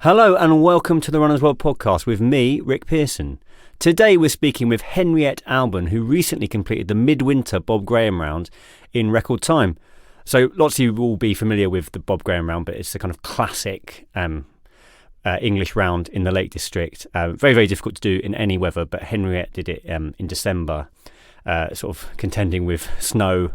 Hello and welcome to the Runners World podcast with me, Rick Pearson. Today we're speaking with Henriette Albon, who recently completed the midwinter Bob Graham round in record time. So lots of you will be familiar with the Bob Graham round, but it's the kind of classic English round in the Lake District. Very, very difficult to do in any weather, but Henriette did it in December, sort of contending with snow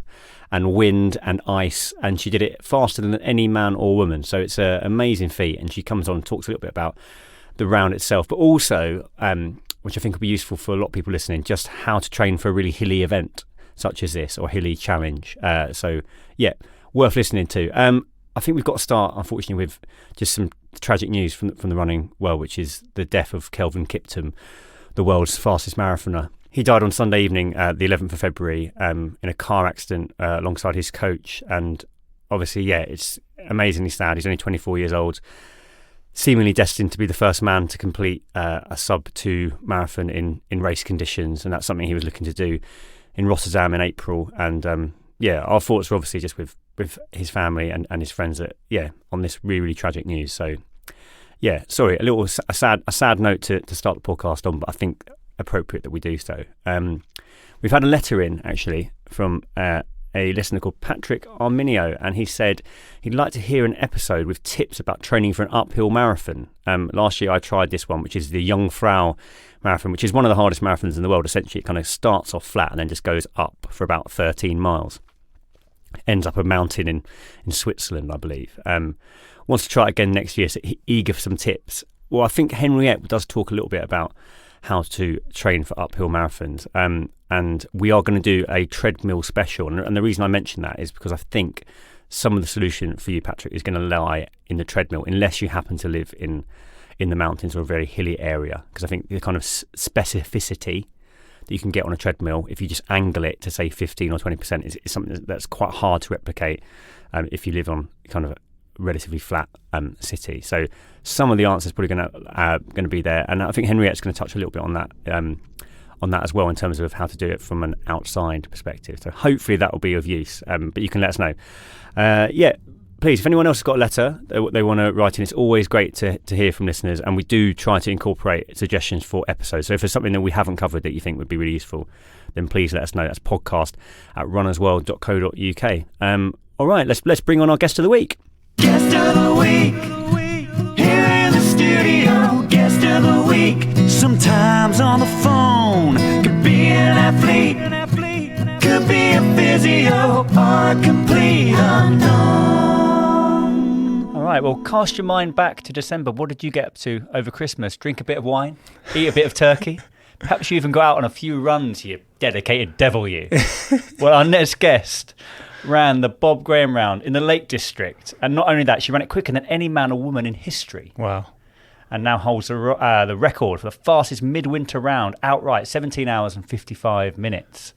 and wind and ice, and she did it faster than any man or woman. So it's an amazing feat, and she comes on and talks a little bit about the round itself, but also, which I think will be useful for a lot of people listening, just how to train for a really hilly event such as this, or hilly challenge. So yeah, worth listening to. I think we've got to start, unfortunately, with just some tragic news from the running world, which is the death of Kelvin Kiptum, the world's fastest marathoner. He died on Sunday evening, the 11th of February, in a car accident alongside his coach. And obviously, yeah, it's amazingly sad. He's only 24 years old, seemingly destined to be the first man to complete a sub-2 marathon in race conditions. And that's something he was looking to do in Rotterdam in April. And yeah, our thoughts were obviously just with his family and his friends on this really, really tragic news. So yeah, sorry, a sad note to start the podcast on, but I think appropriate that we do so. We've had a letter in actually from a listener called Patrick Arminio, and he said he'd like to hear an episode with tips about training for an uphill marathon. Last year I tried this one, which is the Jungfrau marathon, which is one of the hardest marathons in the world. Essentially, it kind of starts off flat and then just goes up for about 13 miles. Ends up a mountain in Switzerland, I believe. Wants to try it again next year, so eager for some tips. Well, I think Henriette does talk a little bit about how to train for uphill marathons. And we are going to do a treadmill special. And the reason I mention that is because I think some of the solution for you, Patrick, is going to lie in the treadmill, unless you happen to live in the mountains or a very hilly area. Because I think the kind of specificity that you can get on a treadmill, if you just angle it to say 15 or 20%, is something that's quite hard to replicate if you live on kind of a relatively flat city. So some of the answers probably going to be there, and I think Henriette's going to touch a little bit on that as well, in terms of how to do it from an outside perspective. So hopefully that will be of use, but you can let us know. Please, if anyone else has got a letter they want to write in, it's always great to hear from listeners, and we do try to incorporate suggestions for episodes. So if there's something that we haven't covered that you think would be really useful, then please let us know. That's podcast@runnersworld.co.uk. All right, let's bring on our guest of the week. Guest of the week, here in the studio. Guest of the week, sometimes on the phone. Could be an athlete, could be a physio, or a complete unknown. All right, well, cast your mind back to December. What did you get up to over Christmas? Drink a bit of wine, eat a bit of turkey. Perhaps you even go out on a few runs, you dedicated devil, you. Well, our next guest ran the Bob Graham round in the Lake District, and not only that, she ran it quicker than any man or woman in history. Wow. And now holds the record for the fastest midwinter round outright, 17 hours and 55 minutes.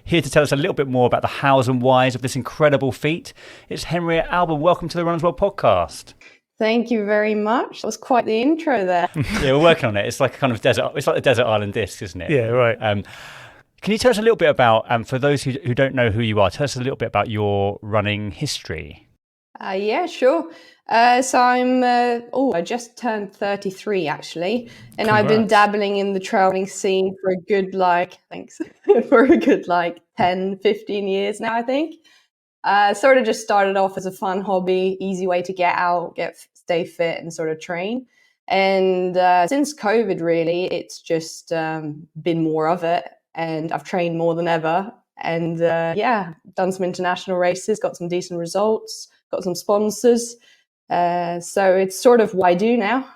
Here to tell us a little bit more about the hows and whys of this incredible feat, it's Henriette Albon. Welcome to the Runners World podcast. Thank you very much. That was quite the intro there. Yeah, we're working on it. It's like a kind of desert. It's like the desert island disc, isn't it? Yeah, right. Can you tell us a little bit about, for those who don't know who you are, tell us a little bit about your running history? Yeah, sure. So I just turned 33 actually, and I've been dabbling in the trail running scene for a good, 10, 15 years now, I think. Sort of just started off as a fun hobby, easy way to get out, stay fit and sort of train. And since COVID, really, it's just been more of it. And I've trained more than ever. And done some international races, got some decent results, got some sponsors. So it's sort of what I do now.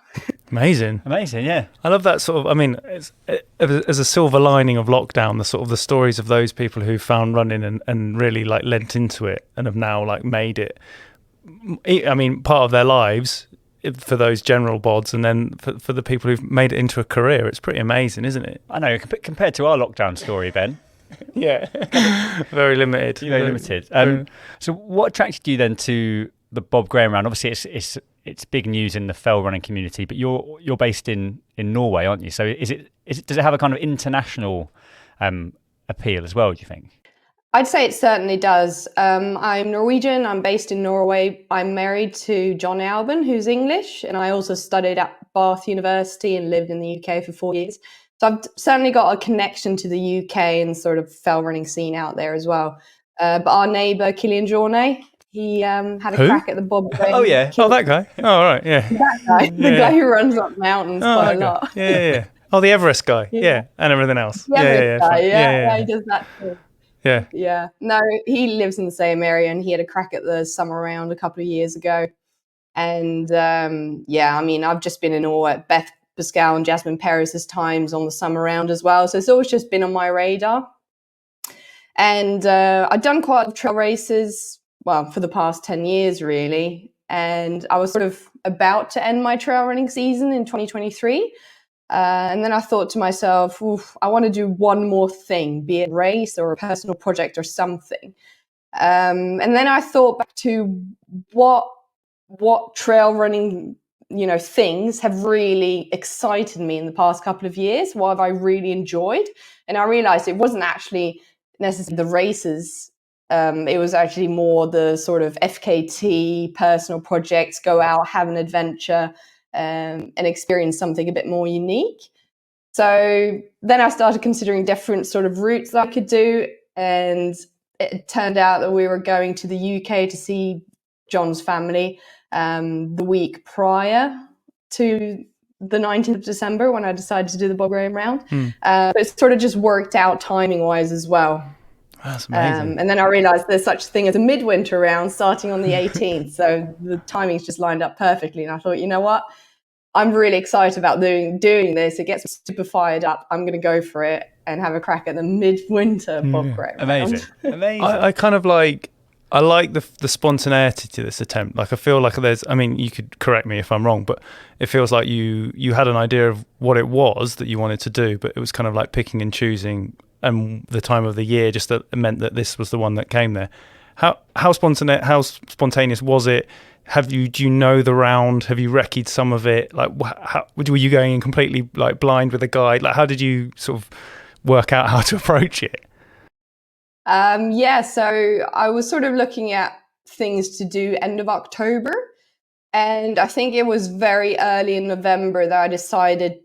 Amazing, yeah. I love that sort of. I mean, as a silver lining of lockdown, the stories of those people who found running and really like lent into it and have now like made it. I mean, part of their lives for those general bods, and then for the people who've made it into a career. It's pretty amazing, isn't it? I know, compared to our lockdown story, Ben. Yeah, very limited. Very limited. So what attracted you then to the Bob Graham round? Obviously, it's big news in the fell running community, but you're based in Norway, aren't you? So does it have a kind of international appeal as well, do you think? I'd say it certainly does. I'm Norwegian. I'm based in Norway. I'm married to John Albon, who's English, and I also studied at Bath University and lived in the UK for 4 years. So I've certainly got a connection to the UK and sort of fell running scene out there as well. But our neighbour, Killian Jornet, he had a Who? crack at the Bob Graham. Oh, yeah. Oh, that guy. Oh, right, yeah. That guy, the guy who runs up mountains quite a lot. Yeah. Oh, the Everest guy. Yeah, and everything else. The Everest guy, fine. yeah, he does that too. Yeah. Yeah. No, he lives in the same area and he had a crack at the summer round a couple of years ago. And yeah, I mean, I've just been in awe at Beth Pascal and Jasmine Perez's times on the summer round as well. So it's always just been on my radar. And I've done quite a lot of trail races, well, for the past 10 years, really. And I was sort of about to end my trail running season in 2023. And then I thought to myself, I want to do one more thing, be it a race or a personal project or something. And then I thought back to what trail running, things have really excited me in the past couple of years. What have I really enjoyed? And I realized it wasn't actually necessarily the races. It was actually more the sort of FKT personal projects, go out, have an adventure, and experience something a bit more unique. So then I started considering different sort of routes that I could do. And it turned out that we were going to the UK to see John's family the week prior to the 19th of December when I decided to do the Bob Graham round. But it sort of just worked out timing wise as well. That's amazing. And then I realized there's such a thing as a midwinter round starting on the 18th. So the timing's just lined up perfectly. And I thought, you know what? I'm really excited about doing this. It gets me super fired up. I'm going to go for it and have a crack at the midwinter Bob Graham round. Amazing. I kind of like the spontaneity to this attempt. Like I feel like you could correct me if I'm wrong, but it feels like you had an idea of what it was that you wanted to do, but it was kind of like picking and choosing and the time of the year just that meant that this was the one that came there. How spontaneous was it? Do you know the round? Have you recce'd some of it? Like, were you going in completely like blind with a guide? Like, how did you sort of work out how to approach it? Yeah, so I was sort of looking at things to do end of October, and I think it was very early in November that I decided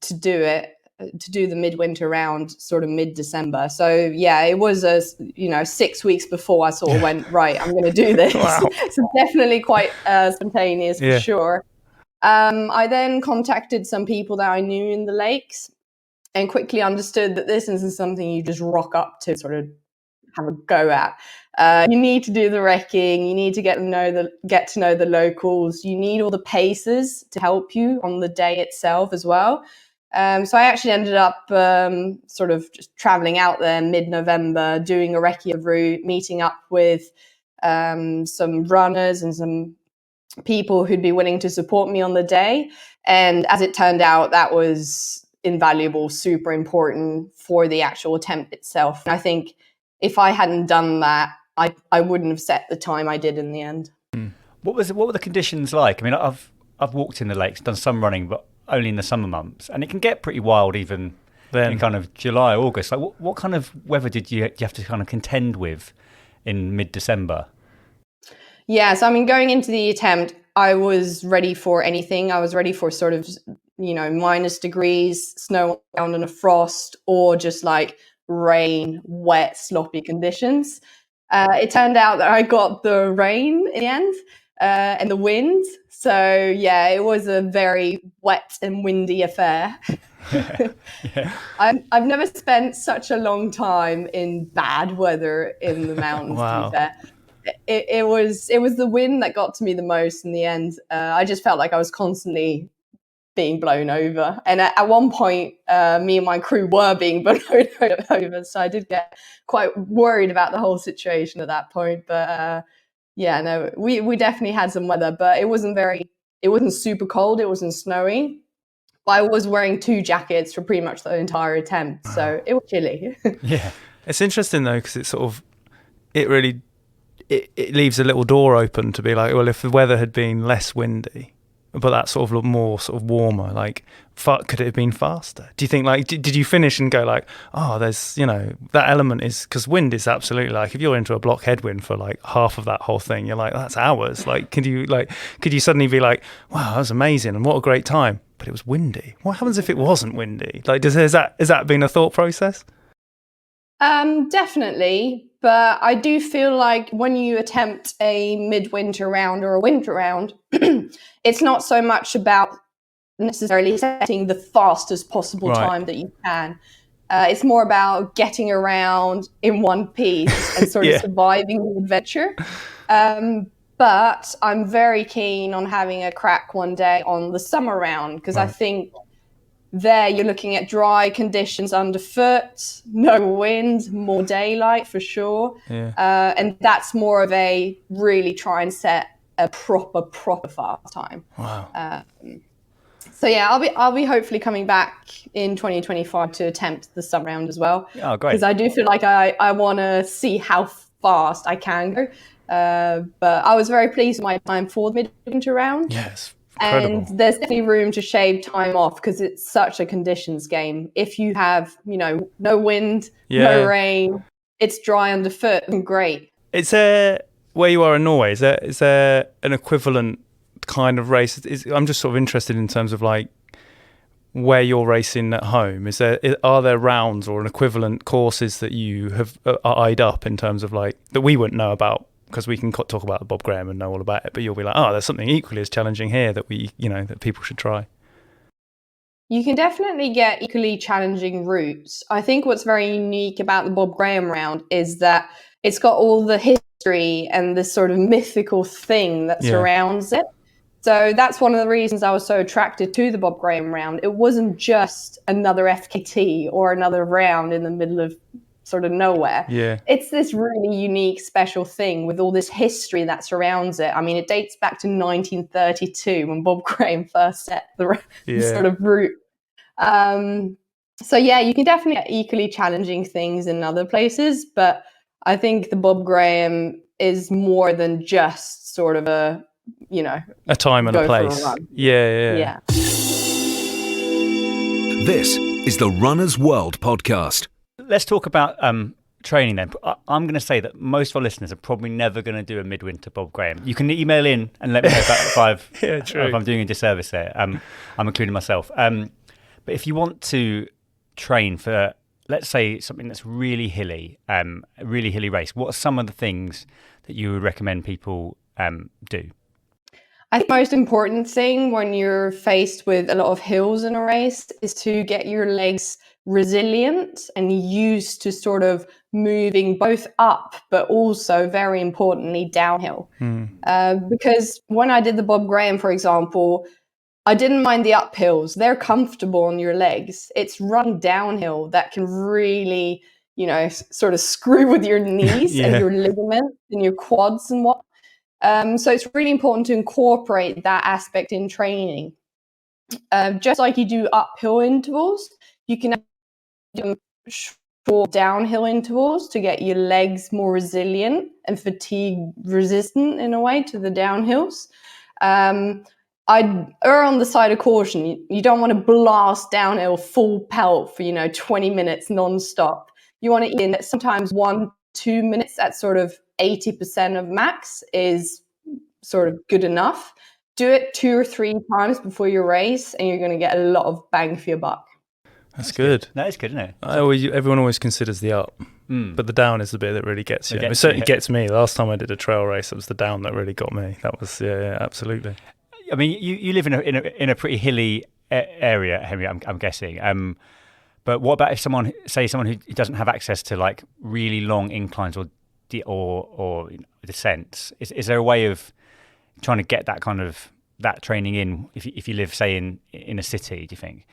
to do the midwinter round, sort of mid-December. So yeah, it was 6 weeks before I sort of went, right, I'm going to do this. Wow. So definitely quite spontaneous for sure. I then contacted some people that I knew in the lakes and quickly understood that this isn't something you just rock up to sort of have a go at. You need to do the wrecking. You need to get to know the locals. You need all the paces to help you on the day itself as well. So I actually ended up sort of just traveling out there mid-November, doing a recce route, meeting up with some runners and some people who'd be willing to support me on the day. And as it turned out, that was invaluable, super important for the actual attempt itself. And I think if I hadn't done that, I wouldn't have set the time I did in the end. What were the conditions like? I mean, I've walked in the lakes, done some running, but only in the summer months, and it can get pretty wild even then in kind of July, August. Like, what kind of weather did you have to kind of contend with in mid-December? Yeah, so I mean, going into the attempt, I was ready for anything. I was ready for sort of, minus degrees, snow on and a frost, or just like rain, wet, sloppy conditions. It turned out that I got the rain in the end and the wind. So yeah, it was a very wet and windy affair. Yeah. I've never spent such a long time in bad weather in the mountains. Wow. To be fair. It was the wind that got to me the most in the end. I just felt like I was constantly being blown over, and at one point, me and my crew were being blown over. So I did get quite worried about the whole situation at that point. But yeah, no, we definitely had some weather, but it wasn't super cold. It wasn't snowy. But I was wearing 2 jackets for pretty much the entire attempt, so it was chilly. Yeah, it's interesting though because it's sort of it leaves a little door open to be like, well, if the weather had been less windy, but that sort of more sort of warmer, like could it have been faster? Do you think, like, did you finish and go like, oh, there's, you know, that element is, because wind is absolutely, like, if you're into a block headwind for like half of that whole thing, you're like, that's hours. Like, could you suddenly be like, wow, that was amazing and what a great time, but it was windy. What happens if it wasn't windy? Like, has that been a thought process? Definitely, but I do feel like when you attempt a midwinter round or a winter round, it's not so much about necessarily setting the fastest possible time that you can. It's more about getting around in one piece and sort of surviving the adventure. But I'm very keen on having a crack one day on the summer round, because I think there you're looking at dry conditions underfoot, no wind, more daylight for sure. And that's more of a really try and set a proper fast time. Wow. So yeah, I'll be hopefully coming back in 2025 to attempt the summer round as well. Oh, great. Because I do feel like I want to see how fast I can go. But I was very pleased with my time for the midwinter round. Yes. Incredible. And there's definitely room to shave time off because it's such a conditions game. If you have, you know, no wind, no rain, it's dry underfoot and great. It's where you are in Norway, is there an equivalent kind of race? I'm just sort of interested in terms of like where you're racing at home. Are there rounds or an equivalent courses that you have eyed up in terms of like that we wouldn't know about? Because we can talk about the Bob Graham and know all about it, but you'll be like, oh, there's something equally as challenging here that that people should try. You can definitely get equally challenging routes. I think what's very unique about the Bob Graham round is that it's got all the history and this sort of mythical thing that surrounds it. So that's one of the reasons I was so attracted to the Bob Graham round. It wasn't just another FKT or another round in the middle of sort of nowhere. Yeah. It's this really unique, special thing with all this history that surrounds it. I mean, it dates back to 1932 when Bob Graham first set the sort of route. So yeah, you can definitely get equally challenging things in other places, but I think the Bob Graham is more than just sort of a time and a place. Yeah. This is the Runner's World podcast. Let's talk about training then. I'm going to say that most of our listeners are probably never going to do a midwinter Bob Graham. You can email in and let me know if I'm doing a disservice there. I'm including myself. But if you want to train for, let's say, something that's really hilly, a really hilly race, what are some of the things that you would recommend people do? I think the most important thing when you're faced with a lot of hills in a race is to get your legs resilient and used to sort of moving both up, but also very importantly downhill. Because when I did the Bob Graham, for example, I didn't mind the uphills. They're comfortable on your legs. It's run downhill that can really, sort of screw with your knees and your ligaments and your quads and what. So it's really important to incorporate that aspect in training. Just like you do uphill intervals, you can do short downhill intervals to get your legs more resilient and fatigue resistant in a way to the downhills. I'd err on the side of caution. You don't want to blast downhill full pelt for 20 minutes non-stop. You want to eat in sometimes 1-2 minutes at sort of 80% of max is sort of good enough. Do it 2 or 3 times before your race and you're going to get a lot of bang for your buck. That's good. That is good, isn't it? Everyone always considers the up, but the down is the bit that really gets you. It certainly gets me. Last time I did a trail race, it was the down that really got me. That was, absolutely. I mean, you live in a pretty hilly area, Henry, I'm guessing. But what about if someone who doesn't have access to like really long inclines or descents? Is there a way of trying to get that training in if you live, say, in a city? Do you think?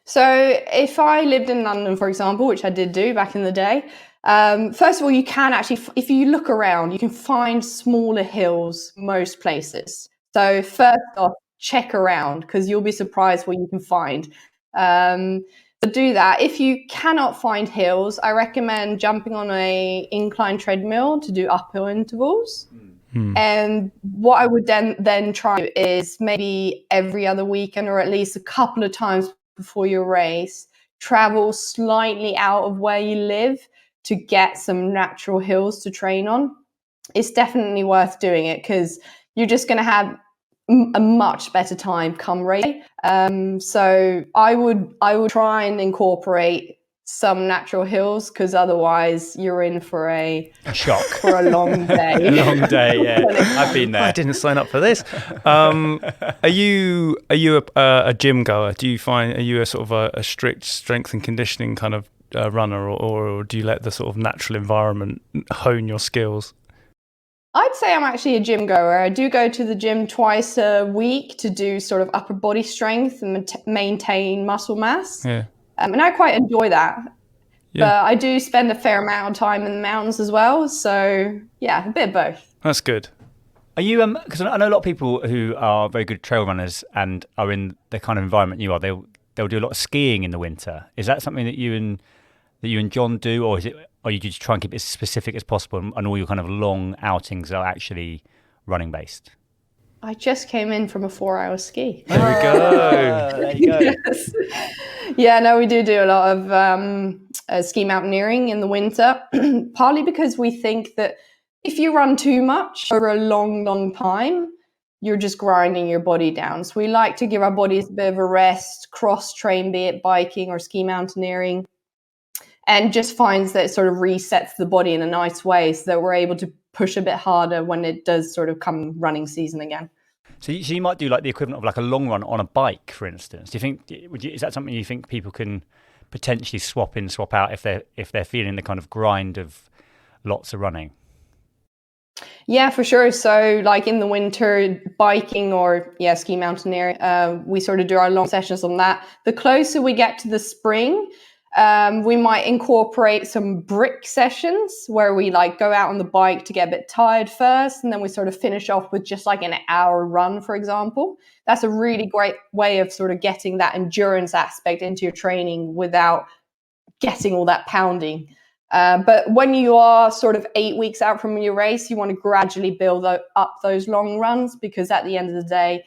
So if I lived in London, for example, which I did do back in the day, first of all, you can actually, if you look around, you can find smaller hills most places. So first off, check around because you'll be surprised what you can find. So do that. If you cannot find hills, I recommend jumping on a incline treadmill to do uphill intervals. And what I would then try is maybe every other weekend, or at least a couple of times before your race, travel slightly out of where you live to get some natural hills to train on. It's definitely worth doing it because you're just going to have a much better time come race. So I would try and incorporate some natural hills, because otherwise you're in for a shock, for a long day. A long day, yeah. I've been there. I didn't sign up for this. Are you a gym goer? Are you a sort of a strict strength and conditioning kind of runner, or do you let the sort of natural environment hone your skills? I'd say I'm actually a gym goer. I do go to the gym twice a week to do sort of upper body strength and maintain muscle mass. Yeah. And I quite enjoy that. Yeah. But I do spend a fair amount of time in the mountains as well. So, yeah, a bit of both. That's good. Are you, because I know a lot of people who are very good trail runners and are in the kind of environment you are, they'll do a lot of skiing in the winter. Is that something that you and John do, or are you just try and keep it as specific as possible and all your kind of long outings are actually running based? I just came in from a 4-hour ski. There we go. There you go. Yes. Yeah, no, we do a lot of ski mountaineering in the winter, partly because we think that if you run too much over a long, long time, you're just grinding your body down. So we like to give our bodies a bit of a rest, cross-train, be it biking or ski mountaineering, and just finds that it sort of resets the body in a nice way so that we're able to push a bit harder when it does sort of come running season again. So you might do like the equivalent of like a long run on a bike, for instance. Do you think is that something you think people can potentially swap in, swap out if they're feeling the kind of grind of lots of running? Yeah, for sure. So like in the winter, biking or ski mountaineering, we sort of do our long sessions on that. The closer we get to the spring, we might incorporate some brick sessions where we like go out on the bike to get a bit tired first, and then we sort of finish off with just like an hour run, for example. That's a really great way of sort of getting that endurance aspect into your training without getting all that pounding. But when you are sort of 8 weeks out from your race, you want to gradually build up those long runs, because at the end of the day,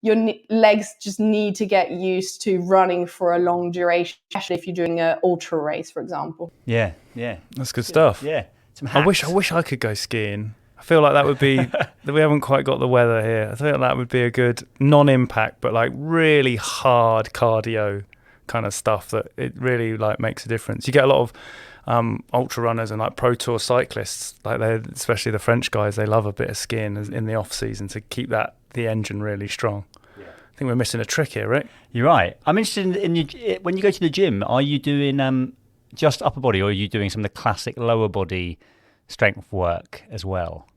your legs just need to get used to running for a long duration, especially if you're doing an ultra race, for example. Yeah. That's good stuff. Yeah. Some I hacks. wish I could go skiing. I feel like that would be, we haven't quite got the weather here. I feel like that would be a good non-impact, but like really hard cardio kind of stuff that it really like makes a difference. You get a lot of ultra runners and like pro tour cyclists, like especially the French guys, they love a bit of skiing in the off season to keep the engine really strong. Yeah. I think we're missing a trick here, Rick. You're right. I'm interested in when you go to the gym, are you doing just upper body, or are you doing some of the classic lower body strength work as well?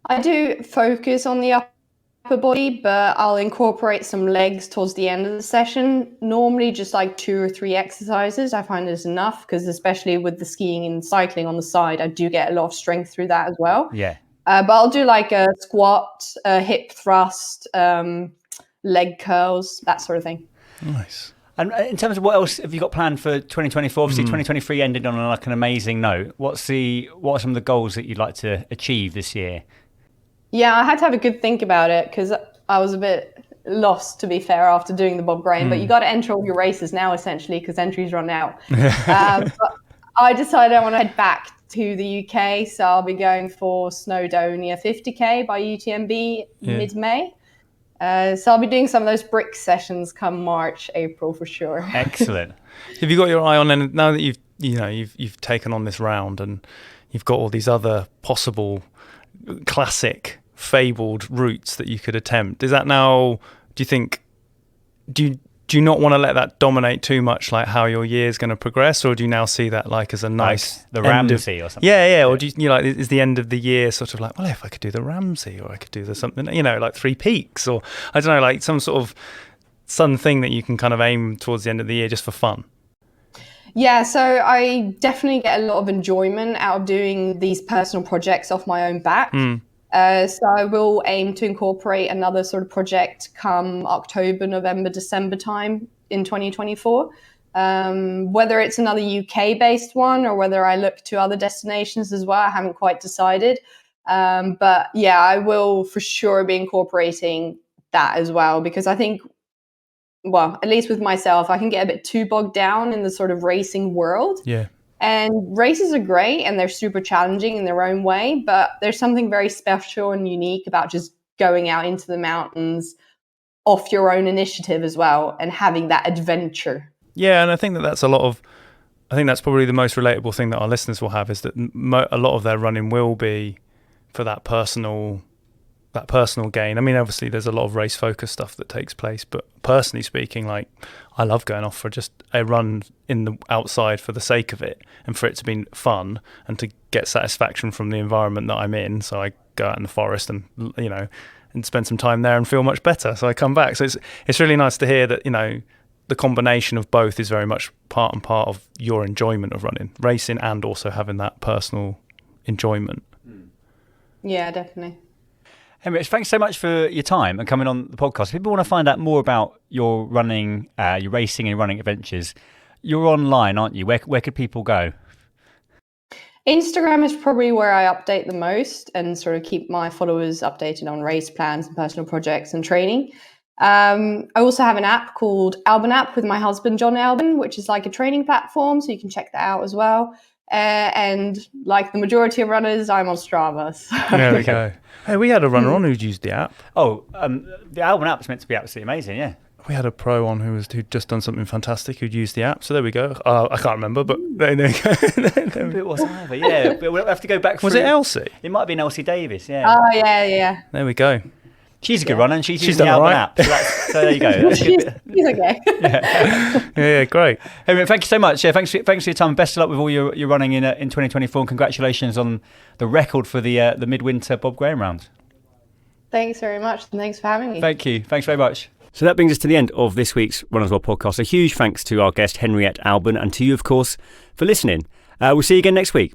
I do focus on the upper body, but I'll incorporate some legs towards the end of the session. Normally just like 2 or 3 exercises. I find is enough, because especially with the skiing and cycling on the side, I do get a lot of strength through that as well. Yeah. But I'll do like a squat, a hip thrust, leg curls, that sort of thing. Nice. And in terms of what else have you got planned for 2024? Obviously, 2023 ended on like an amazing note. What are some of the goals that you'd like to achieve this year? Yeah, I had to have a good think about it, because I was a bit lost, to be fair, after doing the Bob Graham. But you got to enter all your races now, essentially, because entries run out. But I decided I want to head back to the UK, so I'll be going for Snowdonia 50k by UTMB mid-May. So I'll be doing some of those brick sessions come March, April for sure. Excellent. Have you got your eye on, and now that you've taken on this round and you've got all these other possible classic fabled routes that you could attempt, is that now, do you not want to let that dominate too much, like how your year's going to progress, or do you now see that like as a nice like the Ramsey or something? Yeah. Or do you like, is the end of the year sort of like, well, if I could do the Ramsey, or I could do the something, like 3 Peaks, or I don't know, like some sort of thing that you can kind of aim towards the end of the year just for fun? Yeah, so I definitely get a lot of enjoyment out of doing these personal projects off my own back. So I will aim to incorporate another sort of project come October, November, December time in 2024. Whether it's another UK-based one or whether I look to other destinations as well, I haven't quite decided. But yeah, I will for sure be incorporating that as well, because I think, well, at least with myself, I can get a bit too bogged down in the sort of racing world. Yeah. And races are great and they're super challenging in their own way, but there's something very special and unique about just going out into the mountains off your own initiative as well and having that adventure. Yeah, and I think that's probably the most relatable thing that our listeners will have, is that a lot of their running will be for that personal gain. I mean, obviously there's a lot of race focused stuff that takes place, but personally speaking, like, I love going off for just a run in the outside for the sake of it and for it to be fun and to get satisfaction from the environment that I'm in. So I go out in the forest and, you know, and spend some time there and feel much better. So I come back. So it's really nice to hear that, you know, the combination of both is very much part and part of your enjoyment of running, racing, and also having that personal enjoyment. Yeah, definitely. Henriette, thanks so much for your time and coming on the podcast. If people want to find out more about your running, your racing and running adventures, you're online, aren't you? Where could people go? Instagram is probably where I update the most and sort of keep my followers updated on race plans and personal projects and training. I also have an app called Albon app with my husband, John Albon, which is like a training platform. So you can check that out as well. And like the majority of runners, I'm on Strava. So. There we go. Hey, we had a runner on who'd used the app. Oh, the Albon app's meant to be absolutely amazing, yeah. We had a pro on who'd just done something fantastic, who'd used the app. So there we go. I can't remember, but there you go. It was either, yeah. But we'll have to go back through. Was it Elsie? It might have been Elsie Davis, yeah. Oh, yeah. There we go. She's a good runner, and she's using the done Albon right. app. So there you go. That's she's good. okay. Yeah, great. Henriette, thank you so much. Yeah, thanks for your time. Best of luck with all your running in 2024, and congratulations on the record for the midwinter Bob Graham round. Thanks very much, and thanks for having me. Thank you. Thanks very much. So that brings us to the end of this week's Runners World podcast. A huge thanks to our guest Henriette Albon, and to you, of course, for listening. We'll see you again next week.